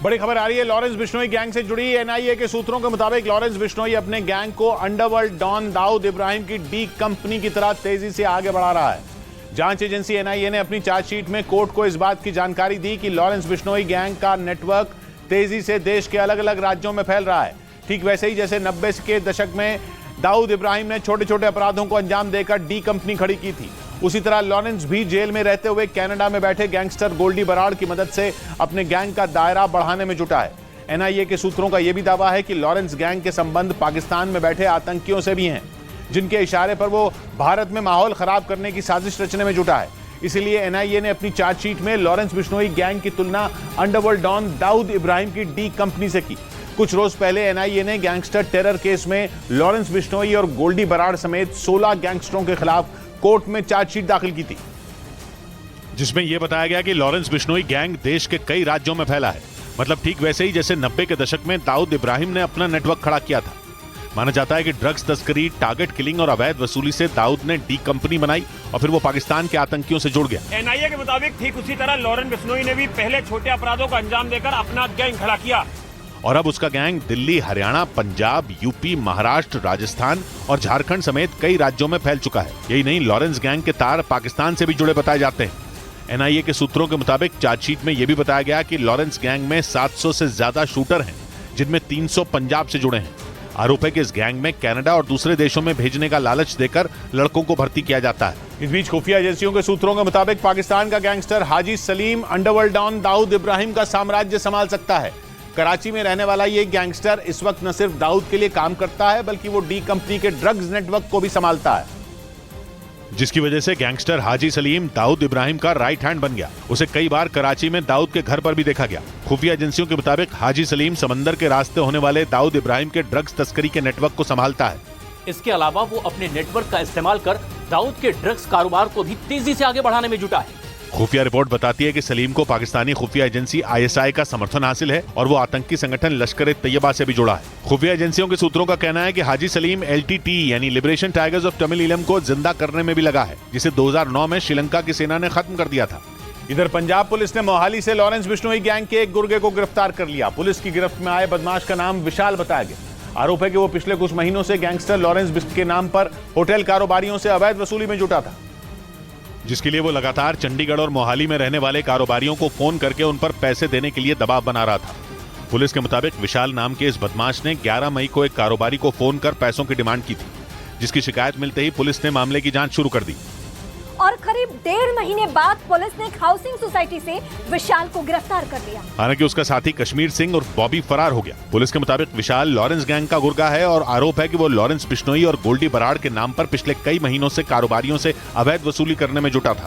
बड़ी खबर आ रही है लॉरेंस बिश्नोई गैंग से जुड़ी। एनआईए के सूत्रों के मुताबिक लॉरेंस बिश्नोई अपने गैंग को अंडरवर्ल्ड डॉन दाऊद इब्राहिम की डी कंपनी की तरह तेजी से आगे बढ़ा रहा है। जांच एजेंसी एनआईए ने अपनी चार्जशीट में कोर्ट को इस बात की जानकारी दी कि लॉरेंस बिश्नोई गैंग का नेटवर्क तेजी से देश के अलग अलग राज्यों में फैल रहा है। ठीक वैसे ही जैसे 90 के दशक में दाऊद इब्राहिम ने छोटे छोटे अपराधों को अंजाम देकर डी कंपनी खड़ी की थी, उसी तरह लॉरेंस भी जेल में रहते हुए कनाडा में बैठे गैंगस्टर गोल्डी बराड़ की मदद से अपने गैंग का दायरा बढ़ाने में जुटा है। एनआईए के सूत्रों का यह भी दावा है कि लॉरेंस गैंग के संबंध पाकिस्तान में बैठे आतंकियों से भी हैं, जिनके इशारे पर वो भारत में माहौल खराब करने की साजिश रचने में जुटा है। इसीलिए एनआईए ने अपनी चार्जशीट में लॉरेंस बिश्नोई गैंग की तुलना अंडरवर्ल्ड डॉन दाऊद इब्राहिम की डी कंपनी से की। कुछ रोज पहले एनआईए ने गैंगस्टर टेरर केस में लॉरेंस बिश्नोई और गोल्डी बराड़ समेत 16 गैंगस्टरों के खिलाफ कोर्ट में चार्जशीट दाखिल की थी, जिसमें यह बताया गया कि लॉरेंस बिश्नोई गैंग देश के कई राज्यों में फैला है। मतलब ठीक वैसे ही जैसे 90 के दशक में दाऊद इब्राहिम ने अपना नेटवर्क खड़ा किया था। माना जाता है कि ड्रग्स तस्करी, टारगेट किलिंग और अवैध वसूली से दाऊद ने डी कंपनी बनाई और फिर वो पाकिस्तान के आतंकियों से जुड़ गया। एनआईए के मुताबिक ठीक उसी तरह लॉरेंस बिश्नोई ने भी पहले छोटे अपराधों को अंजाम देकर अपना गैंग खड़ा किया और अब उसका गैंग दिल्ली, हरियाणा, पंजाब, यूपी, महाराष्ट्र, राजस्थान और झारखंड समेत कई राज्यों में फैल चुका है। यही नहीं, लॉरेंस गैंग के तार पाकिस्तान से भी जुड़े बताए जाते हैं। एनआईए के सूत्रों के मुताबिक चार्जशीट में यह भी बताया गया कि लॉरेंस गैंग में 700 से ज्यादा शूटर हैं, जिनमें 300 पंजाब से जुड़े हैं। आरोप है कि इस गैंग में कनाडा और दूसरे देशों में भेजने का लालच देकर लड़कों को भर्ती किया जाता है। इस बीच खुफिया एजेंसियों के सूत्रों के मुताबिक पाकिस्तान का गैंगस्टर हाजी सलीम अंडरवर्ल्ड डॉन दाऊद इब्राहिम का साम्राज्य संभाल सकता है। कराची में रहने वाला ये गैंगस्टर इस वक्त न सिर्फ दाऊद के लिए काम करता है, बल्कि वो डी कंपनी के ड्रग्स नेटवर्क को भी संभालता है, जिसकी वजह से गैंगस्टर हाजी सलीम दाऊद इब्राहिम का राइट हैंड बन गया। उसे कई बार कराची में दाऊद के घर पर भी देखा गया। खुफिया एजेंसियों के मुताबिक हाजी सलीम समंदर के रास्ते होने वाले दाऊद इब्राहिम के ड्रग्स तस्करी के नेटवर्क को संभालता है। इसके अलावा वो अपने नेटवर्क का इस्तेमाल कर दाऊद के ड्रग्स कारोबार को भी तेजी से आगे बढ़ाने में जुटा है। खुफिया रिपोर्ट बताती है कि सलीम को पाकिस्तानी खुफिया एजेंसी आईएसआई का समर्थन हासिल है और वो आतंकी संगठन लश्कर-ए-तैयबा से भी जुड़ा है। खुफिया एजेंसियों के सूत्रों का कहना है कि हाजी सलीम एलटीटी यानी liberation tigers of Tamil Eelam को जिंदा करने में भी लगा है, जिसे 2009 में श्रीलंका की सेना ने खत्म कर दिया था। इधर पंजाब पुलिस ने मोहाली से लॉरेंस बिश्नोई गैंग के एक गुर्गे को गिरफ्तार कर लिया। पुलिस की गिरफ्त में आए बदमाश का नाम विशाल बताया गया। आरोप है कि वो पिछले कुछ महीनों से गैंगस्टर लॉरेंस बिश्नोई के नाम पर होटल कारोबारियों से अवैध वसूली में जुटा था, जिसके लिए वो लगातार चंडीगढ़ और मोहाली में रहने वाले कारोबारियों को फोन करके उन पर पैसे देने के लिए दबाव बना रहा था। पुलिस के मुताबिक विशाल नाम के इस बदमाश ने 11 मई को एक कारोबारी को फोन कर पैसों की डिमांड की थी, जिसकी शिकायत मिलते ही पुलिस ने मामले की जांच शुरू कर दी और करीब 1.5 महीने बाद पुलिस ने एक हाउसिंग सोसाइटी से विशाल को गिरफ्तार कर लिया। हालांकि उसका साथी कश्मीर सिंह और बॉबी फरार हो गया। पुलिस के मुताबिक विशाल लॉरेंस गैंग का गुर्गा है और आरोप है कि वो लॉरेंस बिश्नोई और गोल्डी बराड़ के नाम पर पिछले कई महीनों से कारोबारियों से अवैध वसूली करने में जुटा था।